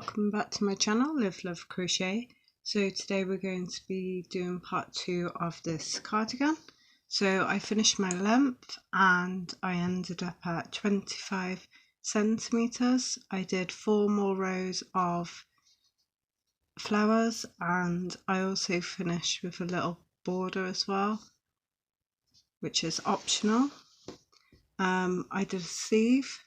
welcome back to my channel, LiveLoveCrochet. So today we're going to be doing part 2 of this cardigan. So I finished my length and I ended up at 25 centimeters. I did 4 more rows of flowers and I also finished with a little border as well, which is optional. I did a sleeve,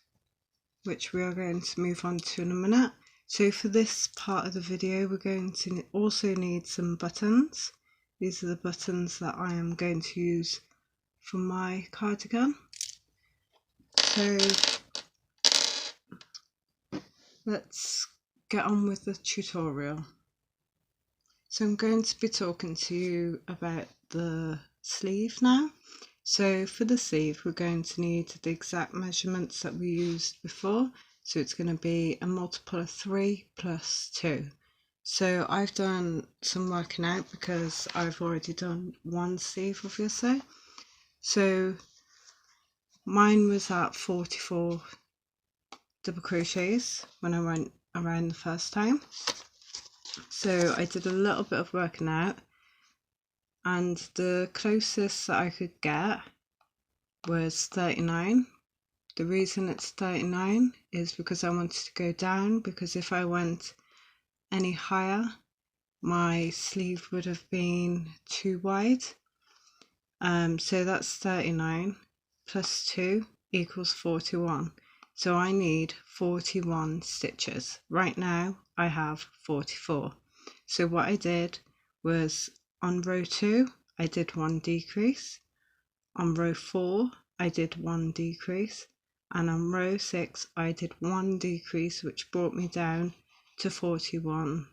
which we are going to move on to in a minute. So for this part of the video we're going to also need some buttons. These are the buttons that I am going to use for my cardigan. So let's get on with the tutorial. So I'm going to be talking to you about the sleeve now. So for the sleeve we're going to need the exact measurements that we used before. So it's going to be a multiple of 3 plus 2. So I've done some working out because I've already done one sleeve obviously. So mine was at 44 double crochets when I went around the first time. So I did a little bit of working out and the closest that I could get was 39. The reason it's 39 is because I wanted to go down, because if I went any higher my sleeve would have been too wide. So that's 39 plus 2 equals 41. So I need 41 stitches. Right now I have 44. So what I did was on row 2 I did 1 decrease, on row 4 I did 1 decrease, and on row 6 I did 1 decrease, which brought me down to 41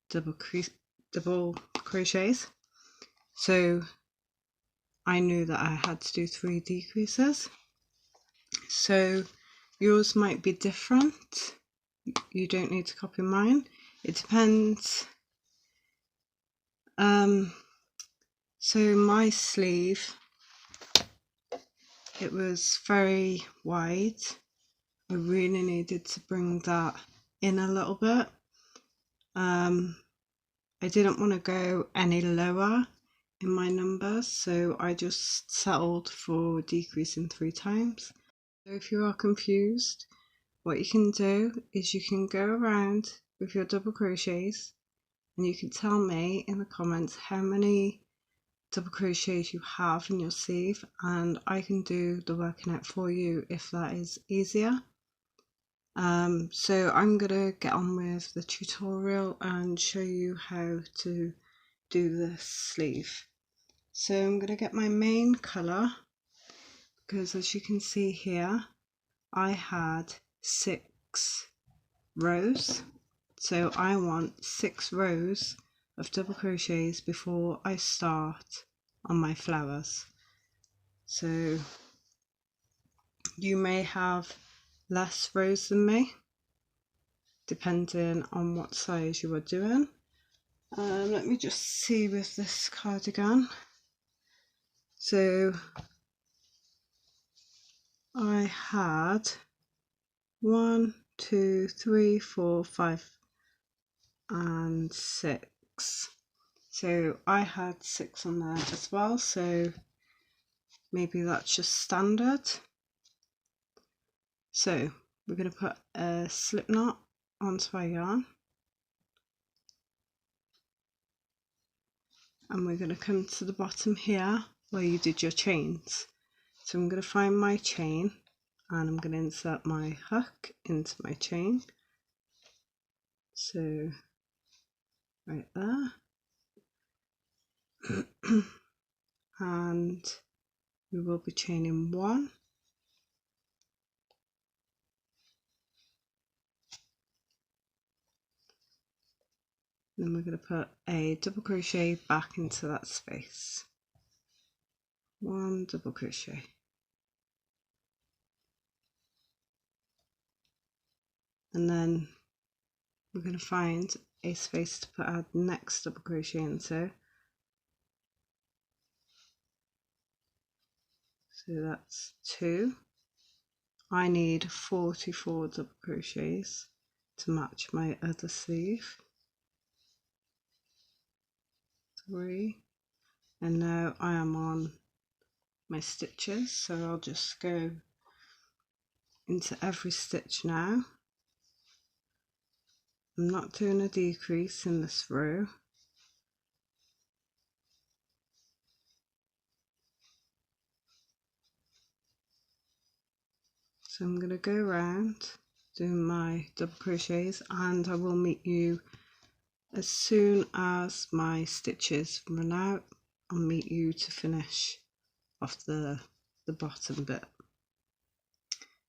double crochets. So I knew that I had to do 3 decreases. So yours might be different, you don't need to copy mine, it depends. So my sleeve, it was very wide. I really needed to bring that in a little bit. I didn't want to go any lower in my numbers, so I just settled for decreasing 3 times. So if you are confused, what you can do is you can go around with your double crochets and you can tell me in the comments how many double crochets you have in your sleeve, and I can do the working out for you if that is easier. So I'm gonna get on with the tutorial and show you how to do this sleeve. So I'm gonna get my main colour, because as you can see here I had 6 rows, so I want 6 rows of double crochets before I start on my flowers. So you may have less rows than me depending on what size you are doing. Let me just see with this cardigan. So I had 1, 2, 3, 4, 5 and 6. So I had 6 on there as well, so maybe that's just standard. So we're going to put a slip knot onto our yarn and we're going to come to the bottom here where you did your chains. So I'm going to find my chain and I'm going to insert my hook into my chain. So right there. And we will be chaining 1, then we're going to put a double crochet back into that space, 1 double crochet, and then we're going to find a space to put our next double crochet into. So that's 2. I need 44 double crochets to match my other sleeve. 3, and now I am on my stitches, so I'll just go into every stitch now. I'm not doing a decrease in this row. So I'm going to go around doing my double crochets, and I will meet you as soon as my stitches run out. I'll meet you to finish off the bottom bit.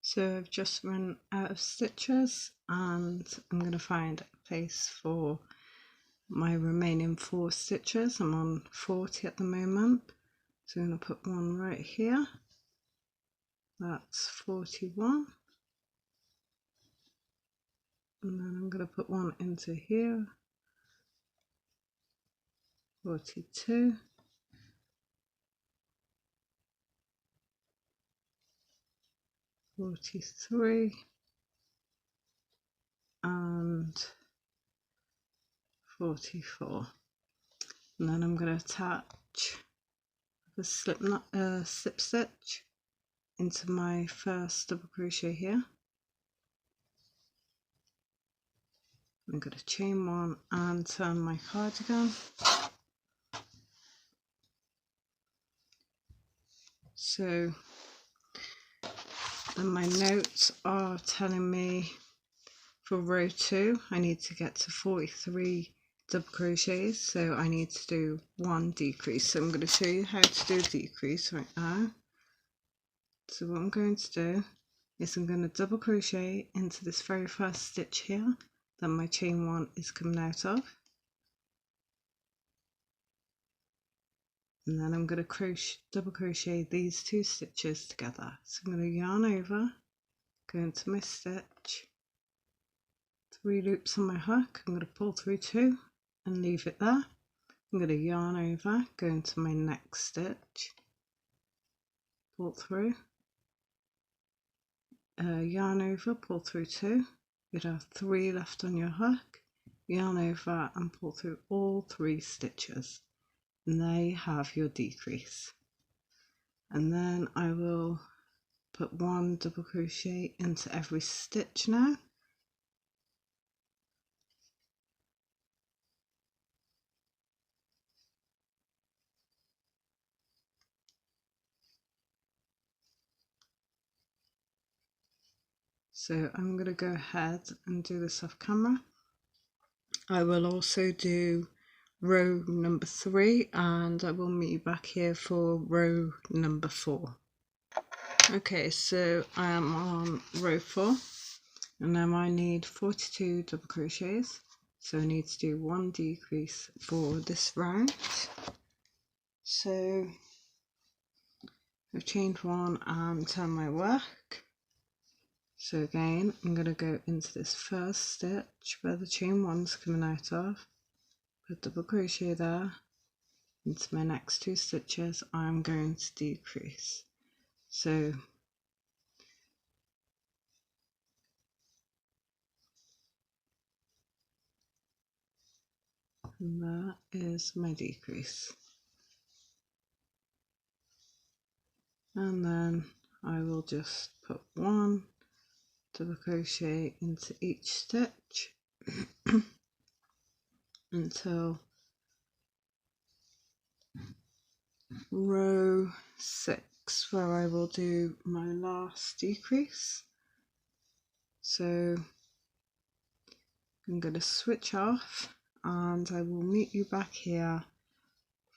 So I've just run out of stitches, and I'm going to find a place for my remaining 4 stitches. I'm on 40 at the moment, so I'm going to put one right here. That's 41, and then I'm going to put one into here, 42, 43, and 44, and then I'm going to attach the slip stitch into my first double crochet here. I'm going to chain 1 and turn my cardigan. So then my notes are telling me for row 2 I need to get to 43 double crochets, so I need to do 1 decrease. So I'm going to show you how to do a decrease right now. So what I'm going to do is I'm going to double crochet into this very first stitch here that my chain 1 is coming out of, and then I'm going to double crochet these 2 stitches together. So I'm going to yarn over, go into my stitch, 3 loops on my hook, I'm going to pull through 2 and leave it there. I'm going to yarn over, go into my next stitch, pull through, yarn over, pull through 2, you'd have 3 left on your hook, yarn over and pull through all 3 stitches, and there you have your decrease. And then I will put 1 double crochet into every stitch now. So I'm going to go ahead and do this off camera. I will also do row number 3, and I will meet you back here for row number 4. Okay, so I am on row 4, and now I need 42 double crochets, so I need to do 1 decrease for this round. So I've chained 1 and turned my work. So again, I'm going to go into this first stitch where the chain 1's coming out of, put double crochet there, into my next 2 stitches I'm going to decrease. So that is my decrease, and then I will just put 1 double crochet into each stitch until row 6, where I will do my last decrease. So I'm going to switch off, and I will meet you back here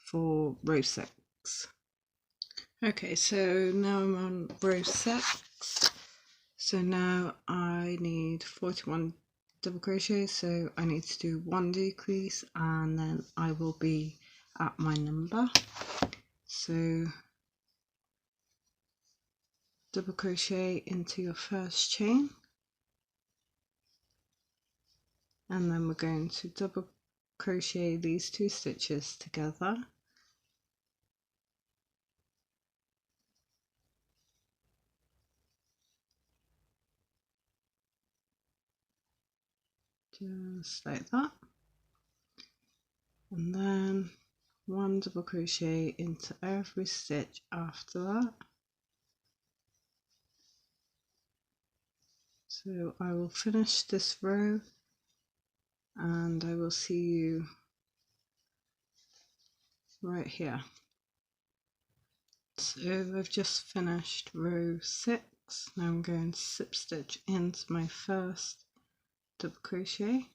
for row 6. Okay, so now I'm on row 6. So now I need 41 double crochets, so I need to do 1 decrease, and then I will be at my number. So double crochet into your first chain, and then we're going to double crochet these 2 stitches together, just like that, and then 1 double crochet into every stitch after that. So I will finish this row and I will see you right here. So I've just finished row 6. Now I'm going to slip stitch into my first double crochet,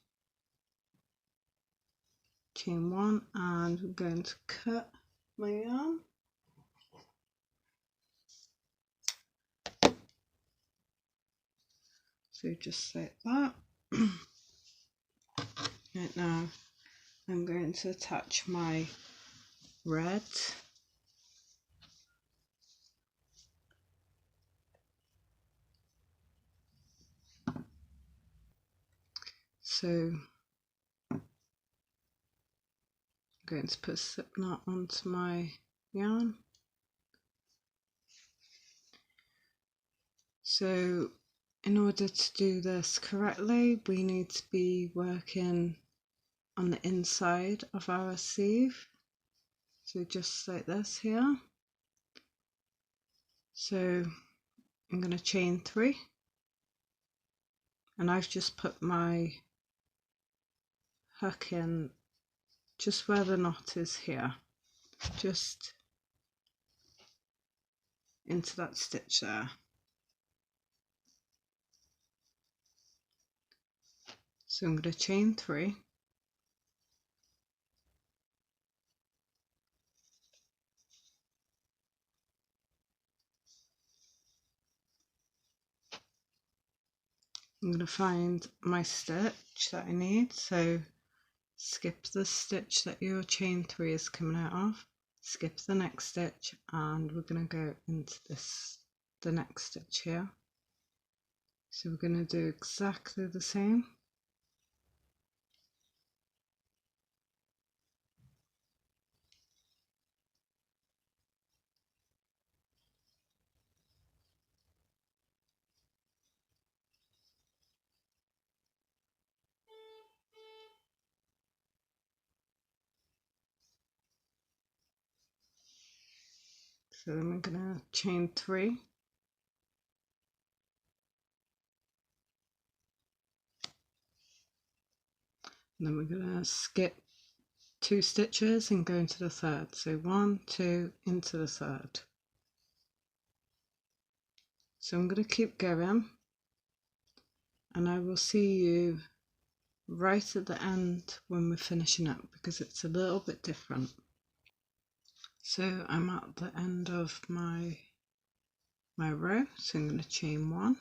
chain 1, and I'm going to cut my yarn. So just like that. Right now I'm going to attach my red. So I'm going to put a slip knot onto my yarn. So in order to do this correctly, we need to be working on the inside of our sleeve. So just like this here. So I'm going to chain 3, and I've just put my hook in just where the knot is here, just into that stitch there. So I'm going to chain 3, I'm going to find my stitch that I need, so skip the stitch that your chain 3 is coming out of, skip the next stitch, and we're going to go into the next stitch here. So we're going to do exactly the same. So then we're going to chain 3, and then we're going to skip 2 stitches and go into the 3rd. So 1, 2, into the 3rd. So I'm going to keep going, and I will see you right at the end when we're finishing up, because it's a little bit different. So I'm at the end of my row, so I'm going to chain 1,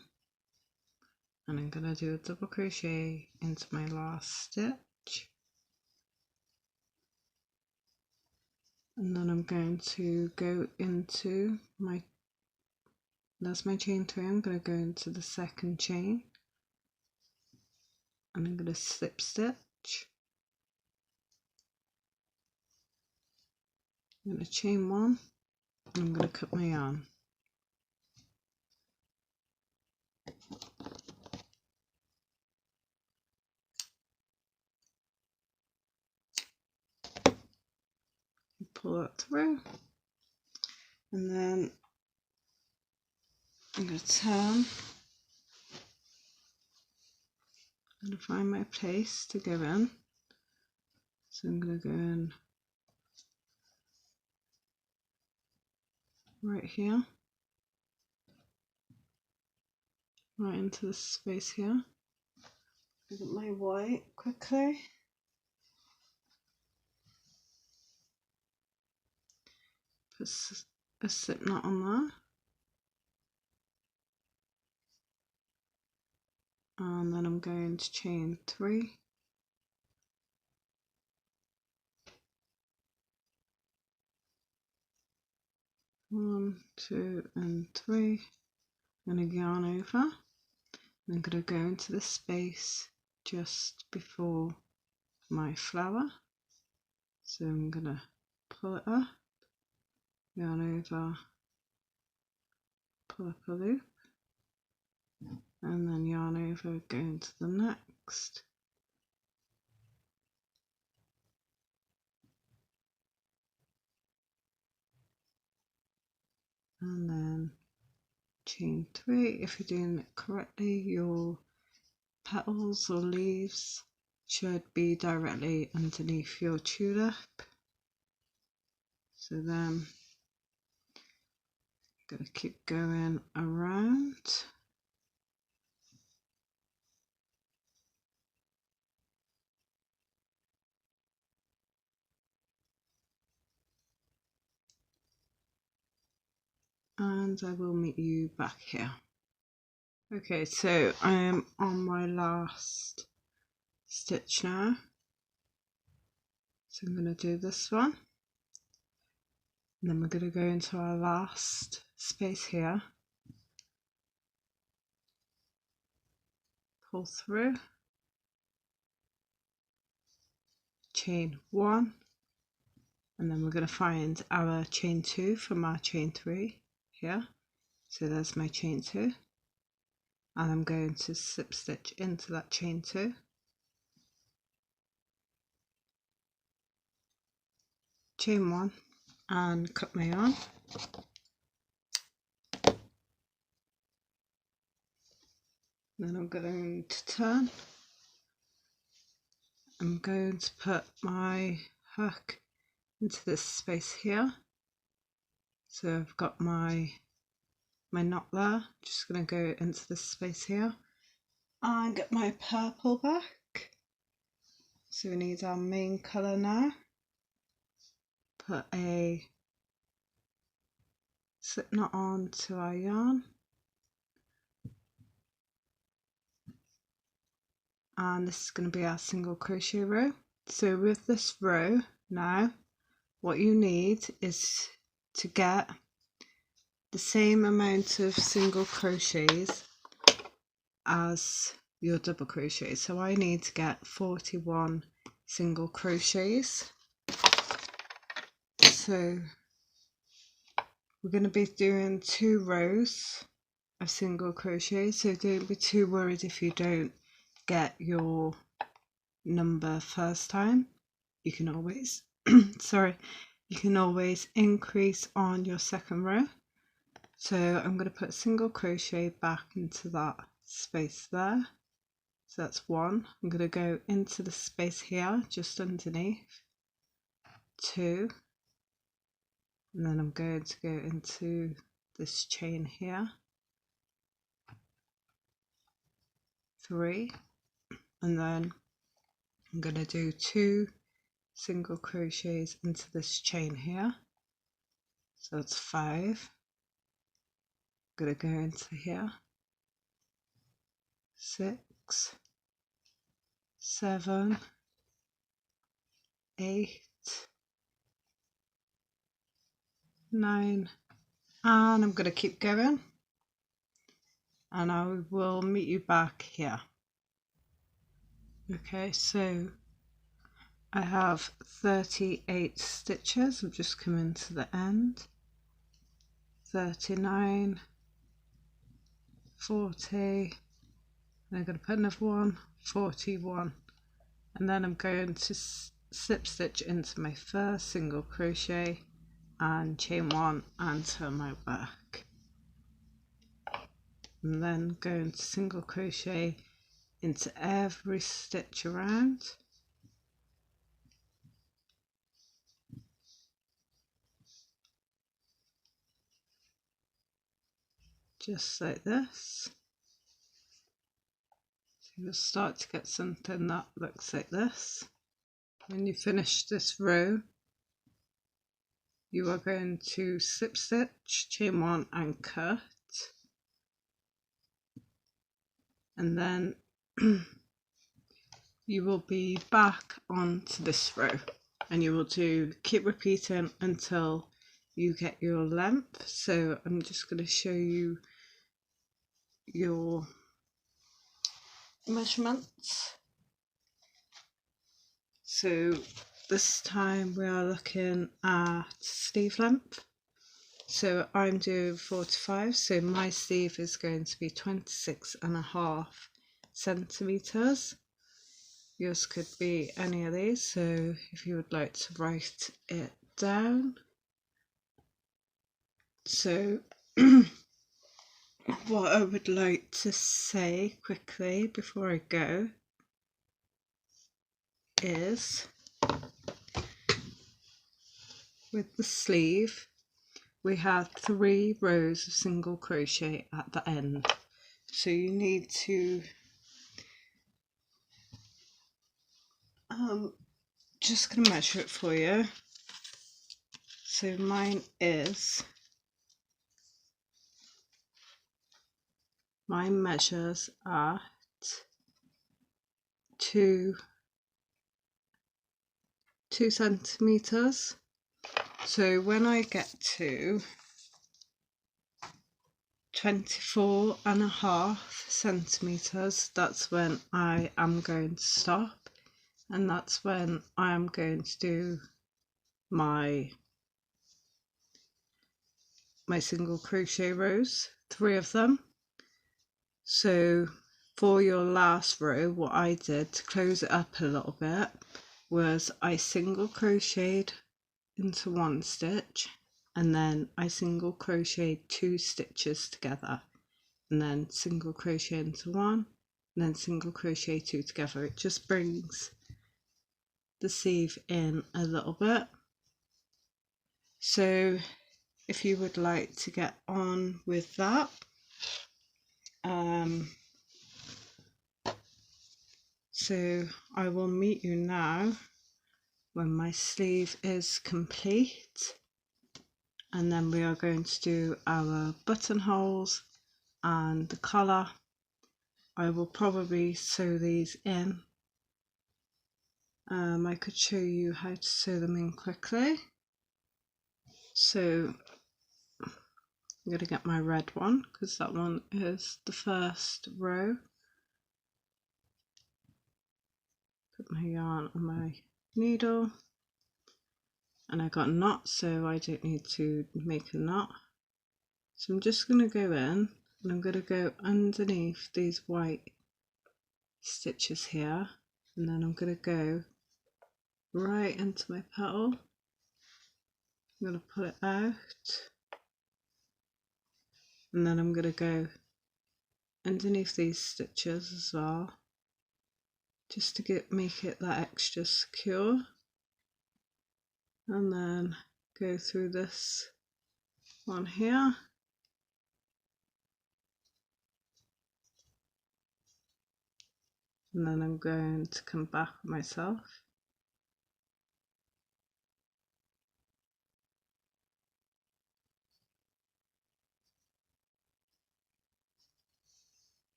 and I'm going to do a double crochet into my last stitch, and then I'm going to go into my, that's my chain 3, I'm going to go into the 2nd chain, and I'm going to slip stitch, I'm going to chain 1, and I'm going to cut my yarn. Pull that through, and then I'm going to turn, I'm going to find my place to go in, so I'm going to go in right here, right into this space here. Look at my white quickly. Put a slip knot on there, and then I'm going to chain 3, one, 2, and 3. I'm going to yarn over, and I'm going to go into the space just before my flower. So I'm going to pull it up, yarn over, pull up a loop, and then yarn over, go into the next, and then chain 3. If you're doing it correctly, your petals or leaves should be directly underneath your tulip. So then I'm going to keep going around. And I will meet you back here. Okay, so I am on my last stitch now. So I'm going to do this one. And then we're going to go into our last space here. Pull through. Chain 1. And then we're going to find our chain 2 from our chain 3 here. So there's my chain 2. And I'm going to slip stitch into that chain 2. Chain 1 and cut my yarn. Then I'm going to turn. I'm going to put my hook into this space here. So I've got my knot there. Just going to go into this space here and get my purple back. So we need our main colour now. Put a slip knot on to our yarn. And this is going to be our single crochet row. So with this row now, what you need is to get the same amount of single crochets as your double crochet. So I need to get 41 single crochets. So we're going to be doing 2 rows of single crochet, so don't be too worried if you don't get your number first time. You can always you can always increase on your second row. So I'm going to put single crochet back into that space there. So that's 1. I'm going to go into the space here just underneath. 2. And then I'm going to go into this chain here. 3. And then I'm going to do 2 single crochets into this chain here. So that's 5. I'm going to go into here. 6, 7, 8, 9, and I'm going to keep going, and I will meet you back here. Okay, so I have 38 stitches. I'm just coming to the end. 39, 40, and I'm going to put another one, 41, and then I'm going to slip stitch into my first single crochet and chain 1 and turn my work, and then going to single crochet into every stitch around, just like this. So you'll start to get something that looks like this. When you finish this row, you are going to slip stitch, chain 1 and cut, and then you will be back onto this row, and you will keep repeating until you get your length. So I'm just going to show you your measurements. So this time we are looking at sleeve length. So I'm doing 45, so my sleeve is going to be 26.5 centimeters. Yours could be any of these, so if you would like to write it down. So what I would like to say quickly before I go is, with the sleeve we have 3 rows of single crochet at the end, so you need to just gonna measure it for you. So my measures are 2 centimeters. So when I get to 24.5 centimeters, that's when I am going to stop, and that's when I am going to do my single crochet rows, 3 of them. So for your last row, what I did to close it up a little bit was I single crocheted into 1 stitch, and then I single crocheted 2 stitches together, and then single crochet into 1, and then single crochet 2 together. It just brings the sleeve in a little bit. So if you would like to get on with that, so I will meet you now when my sleeve is complete, and then we are going to do our buttonholes and the collar. I will probably sew these in. I could show you how to sew them in quickly. So I'm going to get my red one because that one is the first row. Put my yarn on my needle, and I got a knot, so I don't need to make a knot. So I'm just going to go in, and I'm going to go underneath these white stitches here, and then I'm going to go right into my petal. I'm going to pull it out, and then I'm going to go underneath these stitches as well, just to make it that extra secure, and then go through this one here, and then I'm going to come back on myself.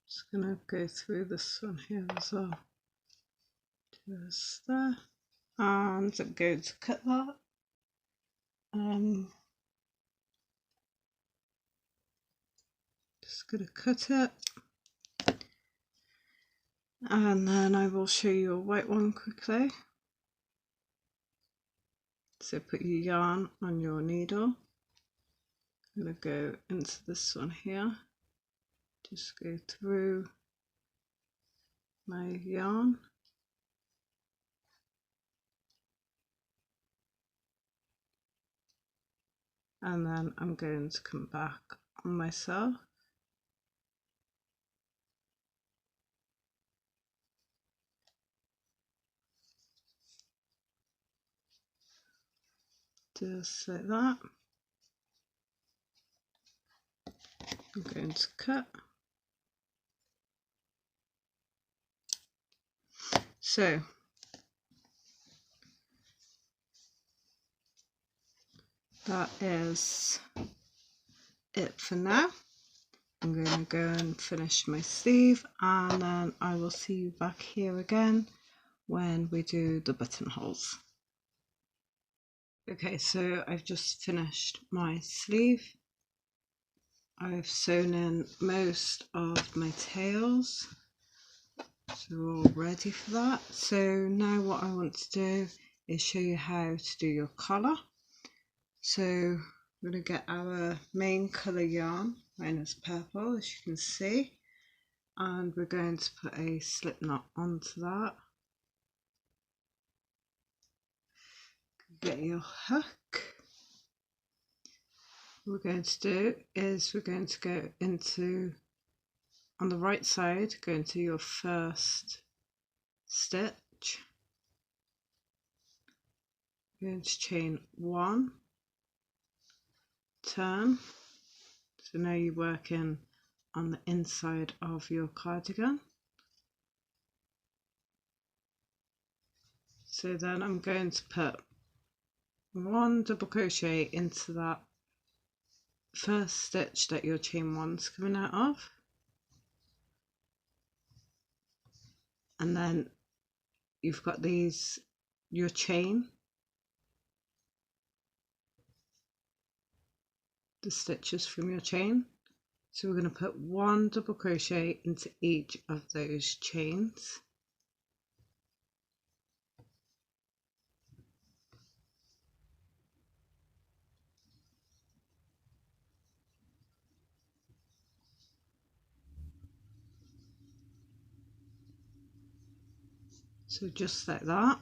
Just gonna go through this one here as well. Just there, and I'm going to cut that. Just gonna cut it, and then I will show you a white one quickly. So put your yarn on your needle. I'm gonna go into this one here. Just go through my yarn, and then I'm going to come back on myself. Just like that. I'm going to cut. So that is it for now. I'm going to go and finish my sleeve, and then I will see you back here again when we do the buttonholes. Okay, so I've just finished my sleeve. I've sewn in most of my tails, So we're all ready for that. So now what I want to do is show you how to do your collar. So we're going to get our main colour yarn, mine is purple as you can see, and we're going to put a slip knot onto that. Get your hook. What we're going to do is we're going to go into, on the right side, go into your first stitch. We're going to chain 1, turn. So now you're working on the inside of your cardigan. So then I'm going to put 1 double crochet into that first stitch that your chain 1's coming out of, and then you've got these, your chain, the stitches from your chain. So we're going to put 1 double crochet into each of those chains. So just like that.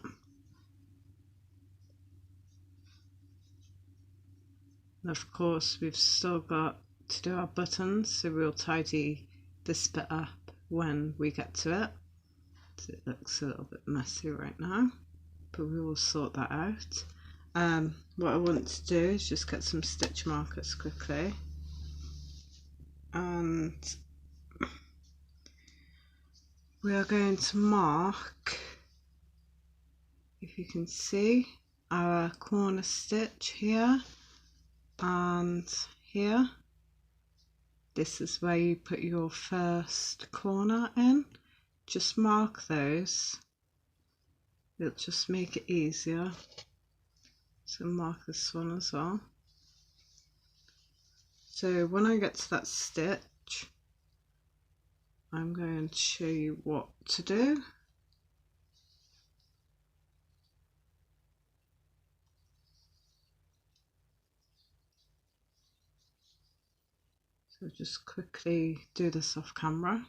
And of course we've still got to do our buttons, so we'll tidy this bit up when we get to it. So it looks a little bit messy right now, but we will sort that out. What I want to do is just get some stitch markers quickly, and we are going to mark, if you can see, our corner stitch here and here. This is where you put your first corner in. Just mark those, it'll just make it easier. So mark this one as well. So when I get to that stitch, I'm going to show you what to do. So just quickly do this off camera.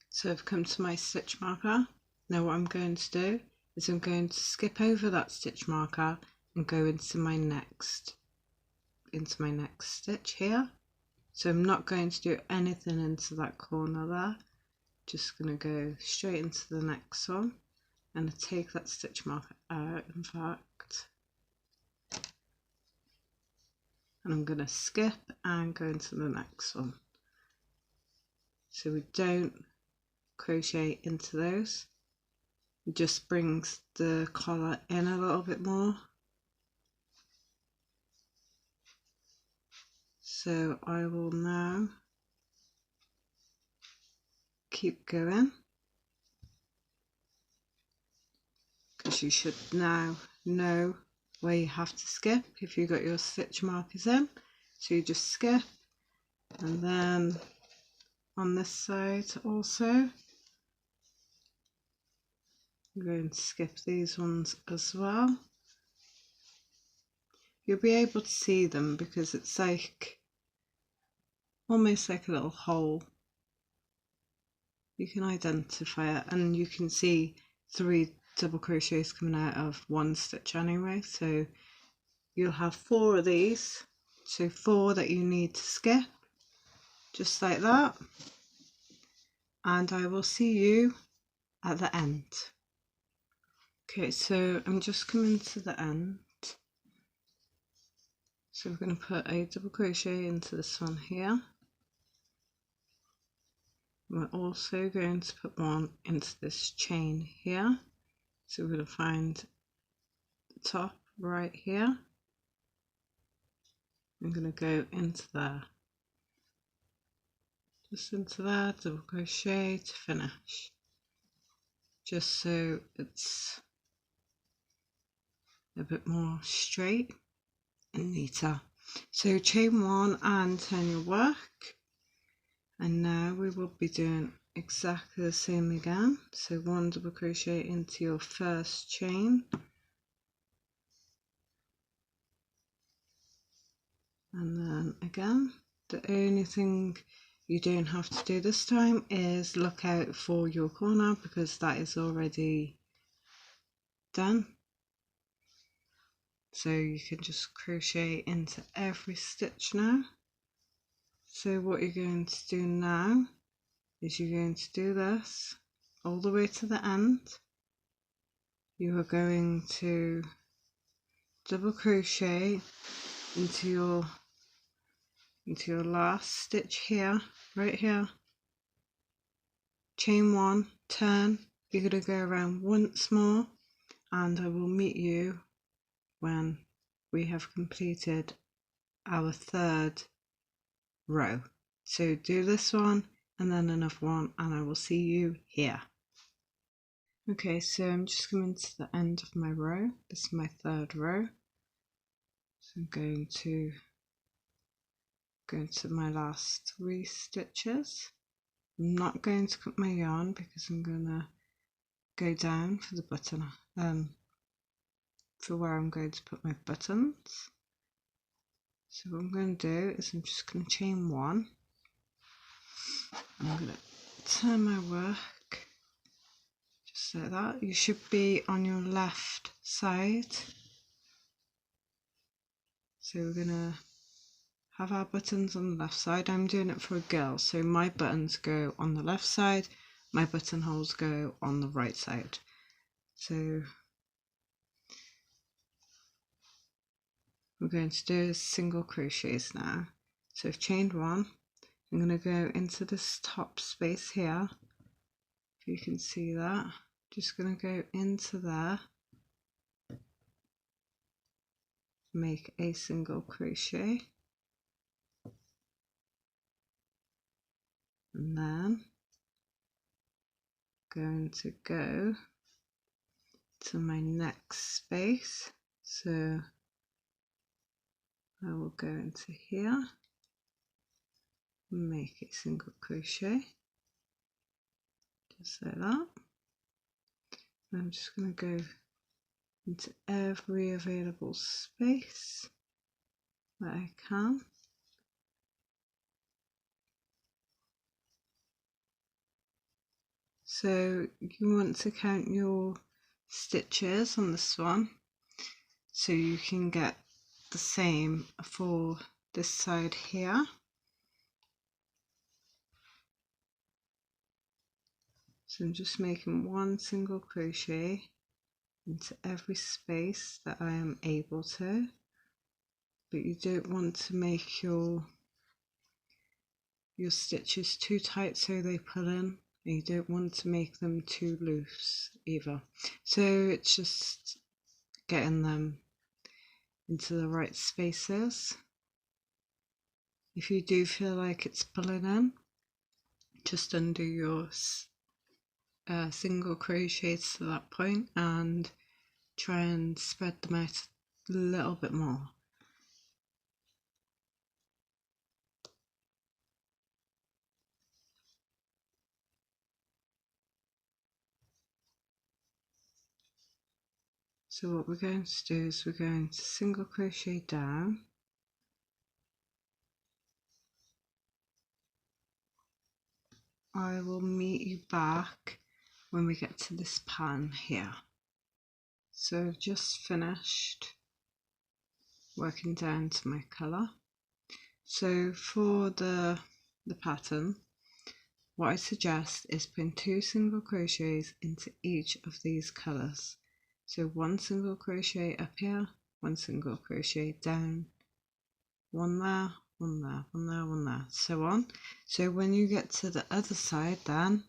So I've come to my stitch marker. Now what I'm going to do is I'm going to skip over that stitch marker and go into my next stitch here. So I'm not going to do anything into that corner there, just going to go straight into the next one and take that stitch marker out, in fact, and I'm going to skip and go into the next one. So we don't crochet into those, it just brings the collar in a little bit more. So I will now keep going, because you should now know where you have to skip if you got your stitch markers in. So you just skip, and then on this side also I'm going to skip these ones as well. You'll be able to see them because it's like almost like a little hole. You can identify it, and you can see 3 double crochets coming out of 1 stitch anyway, so you'll have 4 of these, so 4 that you need to skip, just like that, and I will see you at the end. Okay, so I'm just coming to the end, so we're going to put a double crochet into this one here. We're also going to put 1 into this chain here, so we're going to find the top right here. I'm going to go into there, just into there, double crochet to finish, just so it's a bit more straight and neater. So chain 1 and turn your work, and now we will be doing exactly the same again. So 1 double crochet into your first chain, and then again. The only thing you don't have to do this time is look out for your corner, because that is already done. So you can just crochet into every stitch now. So what you're going to do now is you're going to do this all the way to the end. You are going to double crochet into your last stitch here, right here, chain 1, turn. You're going to go around once more, and I will meet you when we have completed our 3rd row. So do this one and then another one, and I will see you here. Okay, so I'm just coming to the end of my row. This is my 3rd row. So I'm going to go into my last 3 stitches. I'm not going to cut my yarn because I'm going to go down for the button, for where I'm going to put my buttons. So what I'm going to do is I'm just going to chain 1. I'm going to turn my work just like that. You should be on your left side. So we're going to have our buttons on the left side. I'm doing it for a girl, so my buttons go on the left side, my buttonholes go on the right side. So we're going to do single crochets now. So I've chained 1. I'm going to go into this top space here, if you can see that. Just going to go into there, make a single crochet, and then going to go to my next space. So I will go into here, make a single crochet, just like that. I'm just going to go into every available space that I can. So you want to count your stitches on this one, so you can get the same for this side here. So I'm just making 1 single crochet into every space that I am able to, but you don't want to make your stitches too tight so they pull in, and you don't want to make them too loose either. So it's just getting them into the right spaces. If you do feel like it's pulling in, just undo your single crochets to that point and try and spread them out a little bit more. So what we're going to do is we're going to single crochet down, I will meet you back when we get to this pattern here. So I've just finished working down to my colour. So for the pattern, what I suggest is putting 2 single crochets into each of these colours. So 1 single crochet up here, 1 single crochet down, 1 there, 1 there, 1 there, 1 there, so on. So when you get to the other side, then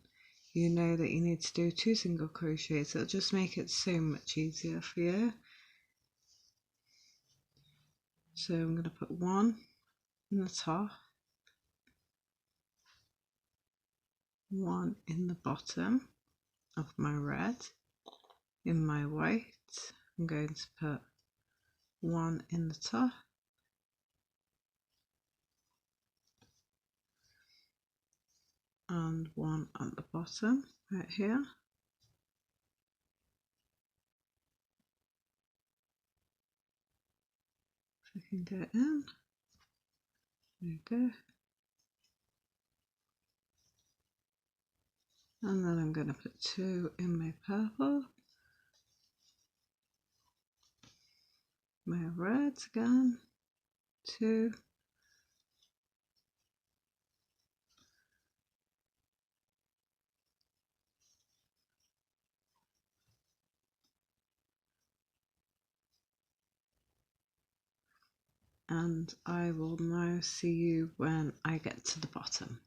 you know that you need to do 2 single crochets. It'll just make it so much easier for you. So I'm going to put 1 in the top, 1 in the bottom of my red. In my white, I'm going to put 1 in the top, and one at the bottom right here. If I can get in, there we go. And then I'm going to put 2 in my purple, my reds again, 2, and I will now see you when I get to the bottom.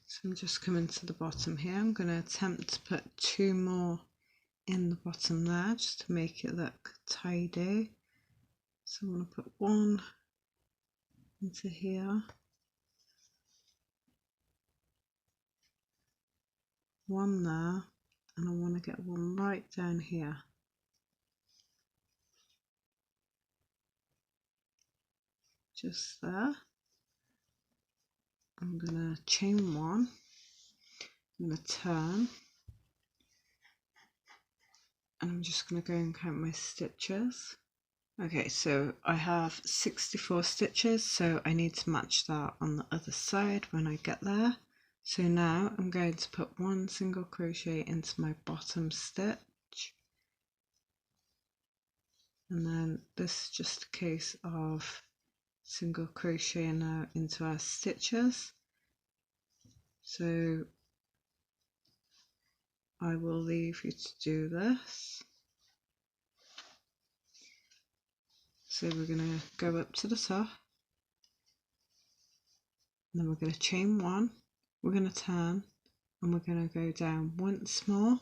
So I'm just coming to the bottom here. I'm going to attempt to put 2 more in the bottom there just to make it look tidy. So I'm going to put 1 into here, 1 there, and I want to get 1 right down here. Just there. I'm going to chain 1, I'm going to turn, and I'm just going to go and count my stitches. Okay, so I have 64 stitches, so I need to match that on the other side when I get there. So now I'm going to put 1 single crochet into my bottom stitch, and then this is just a case of single crochet now into our stitches. So I will leave you to do this. So we're going to go up to the top, and then we're going to chain 1, we're going to turn, and we're going to go down once more,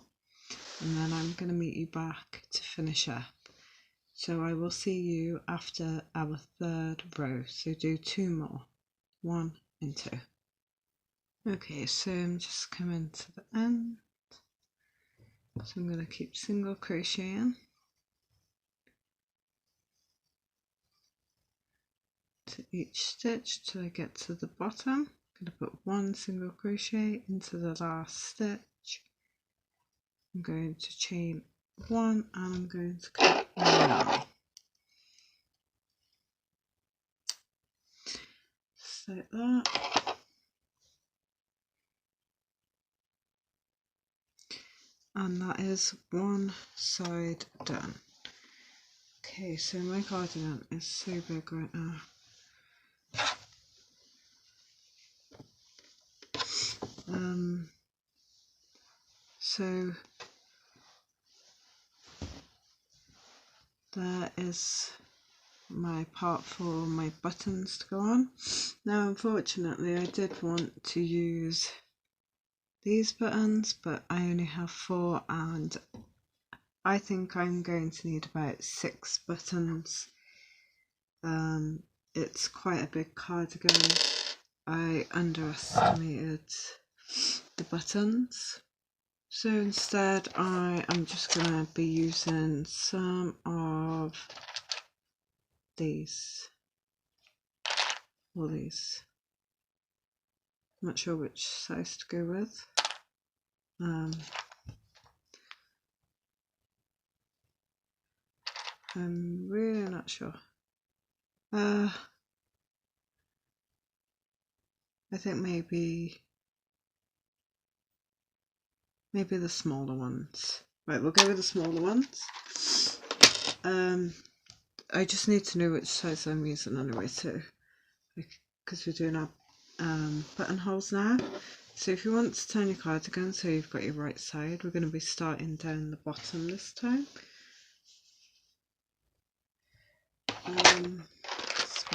and then I'm going to meet you back to finish up. So I will see you after our 3rd row. So do 2 more, 1 and 2. Okay, so I'm just coming to the end. So I'm going to keep single crocheting to each stitch till I get to the bottom. I'm going to put 1 single crochet into the last stitch. I'm going to chain 1 and I'm going to cut 1 yarn. Just like that. And that is 1 side done. Okay, so my cardigan is so big right now. So there is my part for my buttons to go on. Now unfortunately I did want to use these buttons, but I only have 4 and I think I'm going to need about 6 buttons. It's quite a big cardigan. I underestimated the buttons. So instead I am just going to be using some of these. All these. I'm not sure which size to go with. I'm really not sure. I think maybe the smaller ones. Right, we'll go with the smaller ones. I just need to know which size I'm using anyway too, because we're doing our buttonholes now. So if you want to turn your cardigan so you've got your right side, we're going to be starting down the bottom this time. Some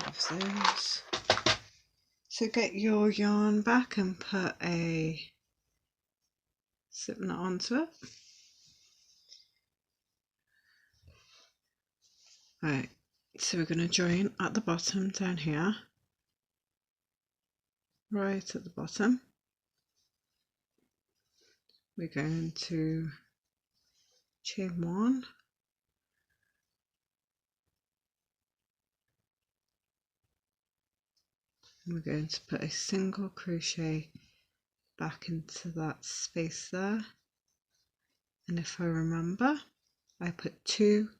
of those. So get your yarn back and put a slip knot onto it. Right, so we're going to join at the bottom down here, right at the bottom. We're going to chain 1, and we're going to put a single crochet back into that space there, and if I remember, I put 2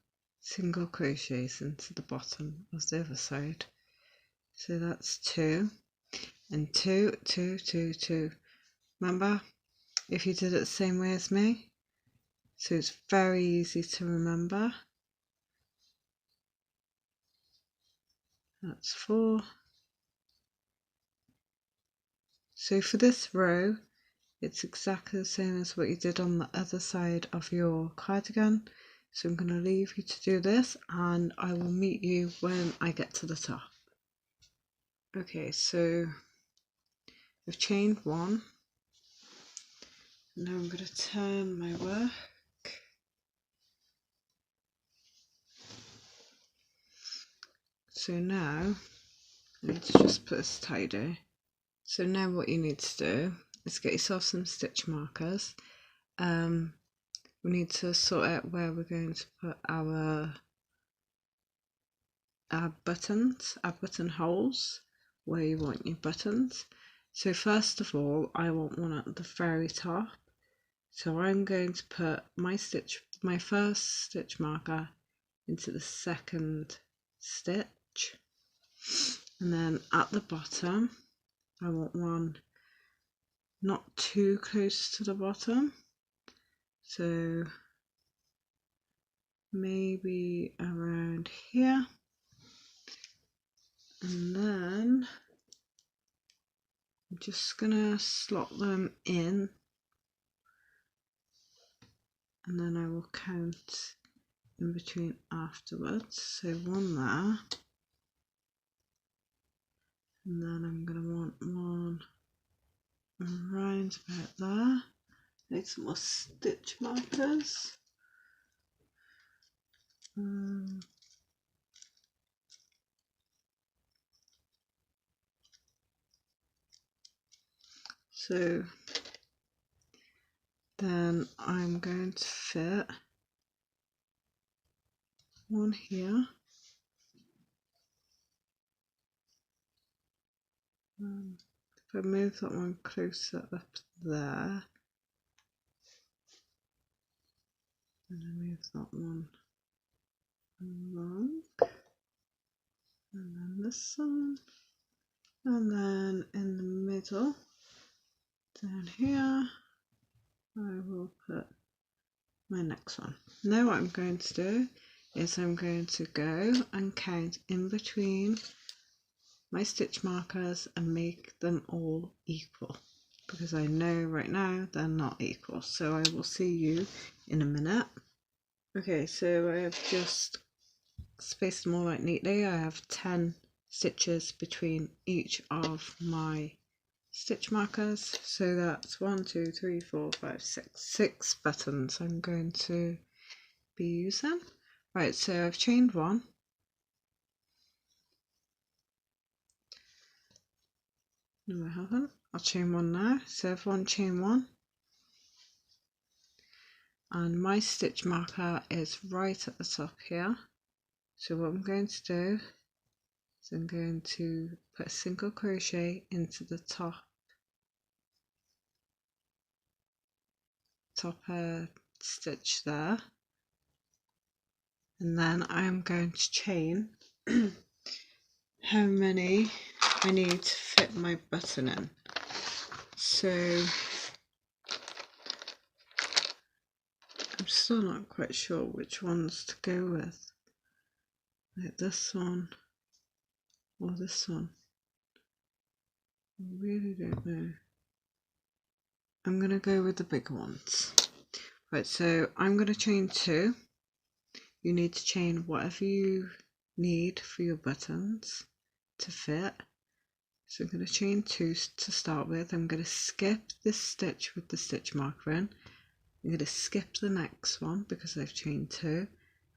single crochets into the bottom of the other side, so that's 2 and 2, 2, 2, 2. Remember, if you did it the same way as me, so it's very easy to remember. That's 4. So for this row, it's exactly the same as what you did on the other side of your cardigan. So I'm going to leave you to do this, and I will meet you when I get to the top. Okay, so I've chained 1. Now I'm going to turn my work. So now, let's just put this tidy. So now what you need to do is get yourself some stitch markers. We need to sort out where we're going to put our buttons, our buttonholes, where you want your buttons. So first of all, I want one at the very top. So I'm going to put my first stitch marker into the second stitch, and then at the bottom I want one not too close to the bottom, so maybe around here, and then I'm just gonna slot them in, and then I will count in between afterwards. So 1 there, and then I'm going to want 1 around about there. Need some more stitch markers. So then I'm going to fit 1 here. If I move that one closer up there, and I move that one along, and then this one, and then in the middle, down here, I will put my next one. Now what I'm going to do is I'm going to go and count in between my stitch markers and make them all equal, because I know right now they're not equal. So I will see you in a minute. Okay, so I have just spaced them all out neatly. I have 10 stitches between each of my stitch markers, so that's 1, 2, 3, 4, 5, 6 buttons I'm going to be using. Right, so I've chained 1. No, I haven't. I'll chain 1 now. So I've chain 1, and my stitch marker is right at the top here. So what I'm going to do is I'm going to put a single crochet into the top stitch there, and then I'm going to chain how many I need to fit my button in. So I'm still not quite sure which ones to go with, like this one or this one. I really don't know. I'm going to go with the big ones. Right, so I'm going to chain 2. You need to chain whatever you need for your buttons to fit. So I'm going to chain 2 to start with. I'm going to skip this stitch with the stitch marker in. I'm going to skip the next one because I've chained 2,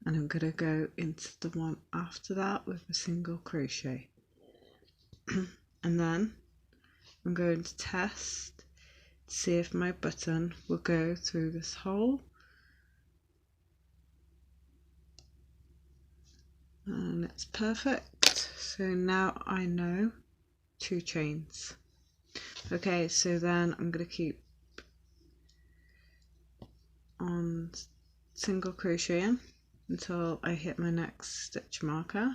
and I'm going to go into the one after that with a single crochet. And then I'm going to test to see if my button will go through this hole, and it's perfect. So now I know 2 chains. Okay, so then I'm going to keep on single crocheting until I hit my next stitch marker.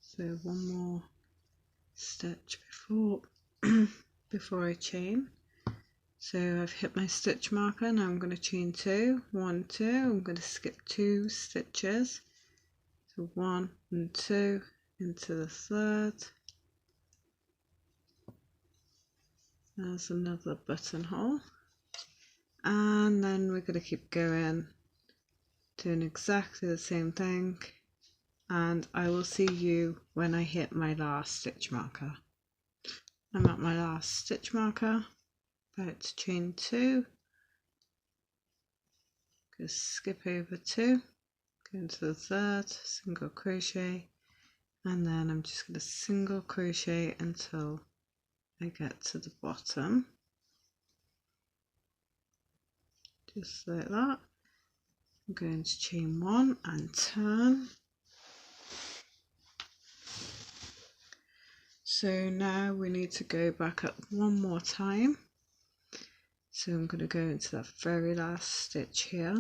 So one more stitch before before I chain. So I've hit my stitch marker, now I'm going to chain 2, 1, 2, I'm going to skip 2 stitches, so 1 and 2 into the third. There's another buttonhole, and then we're going to keep going, doing exactly the same thing, and I will see you when I hit my last stitch marker. I'm at my last stitch marker, about to chain 2, go skip over 2, go into the third, single crochet, and then I'm just going to single crochet until I get to the bottom, just like that. I'm going to chain 1 and turn. So now we need to go back up one more time, so I'm going to go into that very last stitch here.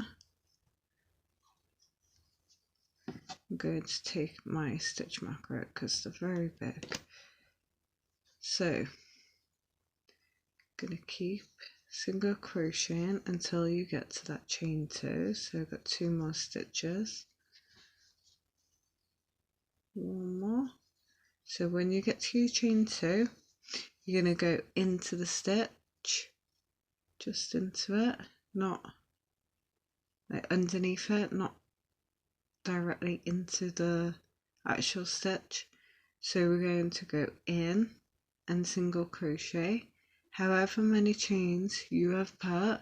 I'm going to take my stitch marker out because they're very big. So I'm going to keep single crocheting until you get to that chain 2. So I've got 2 more stitches, 1 more. So when you get to your chain 2, you're going to go into the stitch, just into it, not like underneath it, not directly into the actual stitch. So we're going to go in and single crochet. However many chains you have put,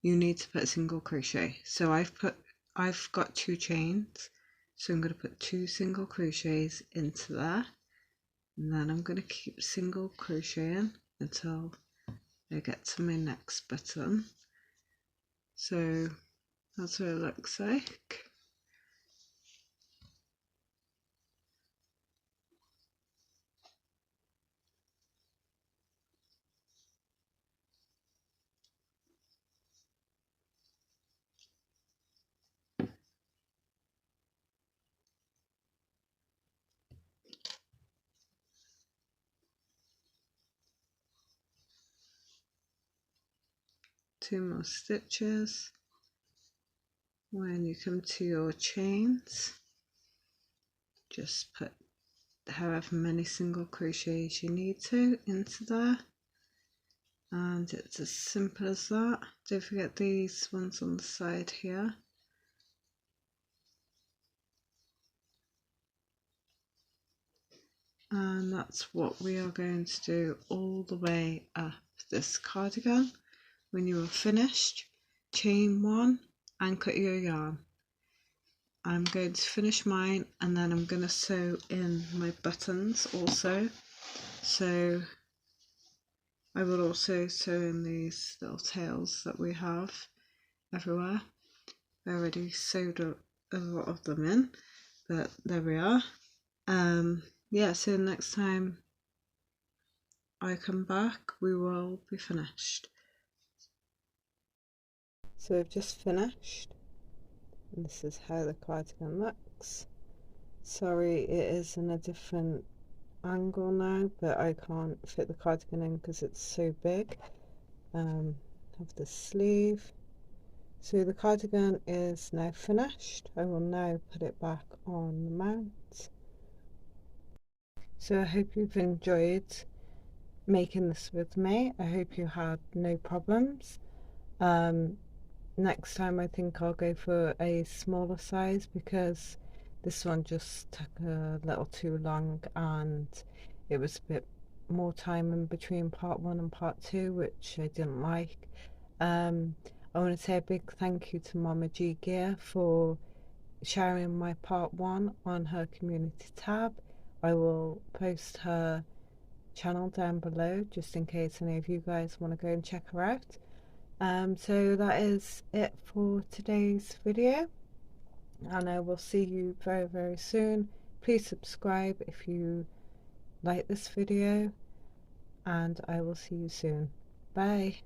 you need to put single crochet. So I've got 2 chains, so I'm going to put 2 single crochets into there, and then I'm going to keep single crocheting until I get to my next button. So that's what it looks like. Two more stitches. When you come to your chains, just put however many single crochets you need to into there, and it's as simple as that. Don't forget these ones on the side here. And that's what we are going to do all the way up this cardigan. When you are finished, chain 1 and cut your yarn. I'm going to finish mine, and then I'm going to sew in my buttons also. So I will also sew in these little tails that we have everywhere. I already sewed a lot of them in, but there we are. Yeah, so next time I come back we will be finished. So I've just finished, and this is how the cardigan looks. Sorry it is in a different angle now, but I can't fit the cardigan in because it's so big. Have the sleeve. So the cardigan is now finished. I will now put it back on the mount. So I hope you've enjoyed making this with me. I hope you had no problems. Next time I think I'll go for a smaller size because this one just took a little too long, and it was a bit more time in between part 1 and part 2, which I didn't like. I want to say a big thank you to Mama G Gear for sharing my part 1 on her community tab. I will post her channel down below, just in case any of you guys want to go and check her out. So that is it for today's video, and I will see you very, very soon. Please subscribe if you like this video, and I will see you soon. Bye.